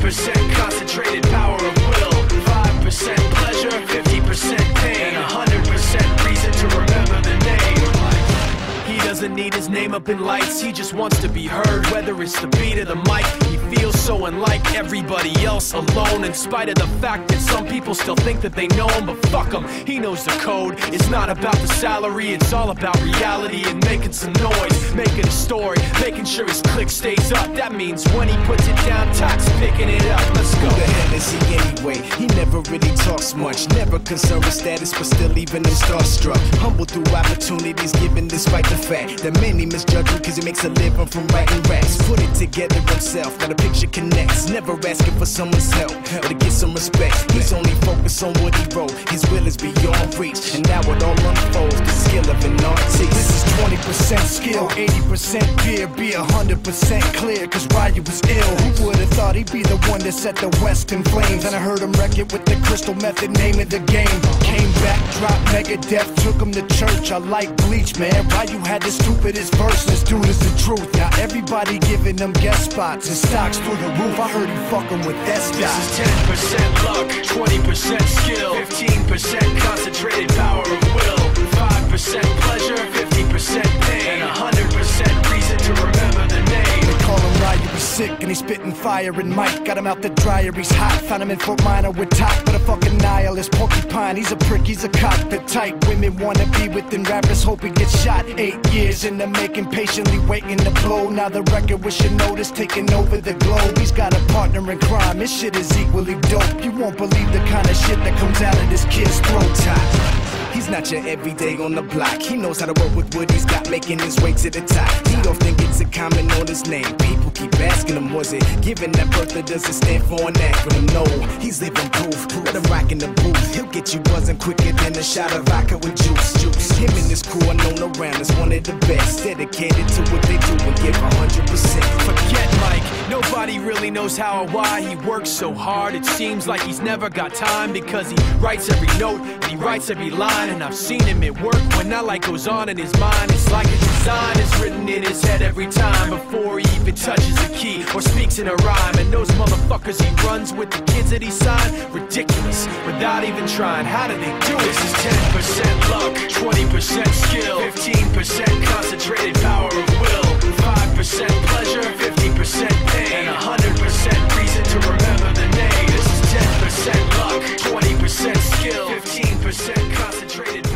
10% concentrated power of will, 5% pleasure, 50% pain, 100% reason to remember the name. He doesn't need his name up in lights, he just wants to be heard, whether it's the beat or the mic. He feels so unlike everybody else, alone, in spite of the fact that some people still think that they know him. But fuck him, he knows the code. It's not about the salary, it's all about reality and making some noise, making a story, making sure his click stays up. That means when he puts it down, Tox picking it up. Let's go. Who the hell is he anyway? He never really talks much, never concerned with status, but still leaving him starstruck. Humble through opportunities given despite the fact that many misjudge him cause he makes a living from writing raps. Put it together himself, now the picture connects. Never asking for someone's help or to get some respect. He's only focused on what he wrote. His will is beyond reach, and now it all unfolds. The skill of an artist. This is 20% skill, 80% fear. Be 100% clear, cause Ryu was ill. Who would've thought he'd be the one that set the West in flames? And I heard him wreck it with the Crystal Method, name of the game. Came back, dropped Megadeth, took him to church. I like Bleach, man. Ryu had the stupidest verse, this dude is the truth. Now everybody giving them guest spots and stocks through the roof. I heard he fucking with that stock. This is 10% luck, 20% skill, 15% concentrated power of will, 5% pleasure, 50% pain, and 100% reason to remember the name. They call him Ryu, he's sick and he's spitting fire. And Mike got him out the dryer, he's hot. Found him in Fort Minor with top, but a fucking nihilist porcupine. He's a prick, he's a cock. The type women wanna be within rappers, hope he gets shot. 8 years in the making, patiently waiting to blow. Now the record with your notice taking over the globe. He's got a partner in crime, his shit is equally dope. You won't believe the kind of shit that comes out of this kid's throat. He's not your everyday on the block. He knows how to work with what he's got, making his way to the top. He often gets a comment on his name. People keep asking him, was it given that birth or does it stand for an acronym? No, he's living proof. Let him rock in the booth. He'll get you buzzing quicker than a shot of vodka with juice. Him and his crew are known around as one of the best, dedicated to what they do and give 100%. Forget Mike, nobody really knows how or why he works so hard. It seems like he's never got time because he writes every note and he writes every line. And I've seen him at work when that light goes on in his mind. It's like a design is written in his head every time before he even touches a key or speaks in a rhyme. And those motherfuckers he runs with, the kids that he signed, ridiculous, without even trying. How do they do it? This is 10% luck, 20% skill, 15% concentrated power of will, 5% pleasure, 50% pain, and 100% reason to remember the name. This is 10% luck, 20% skill, 15% concentrated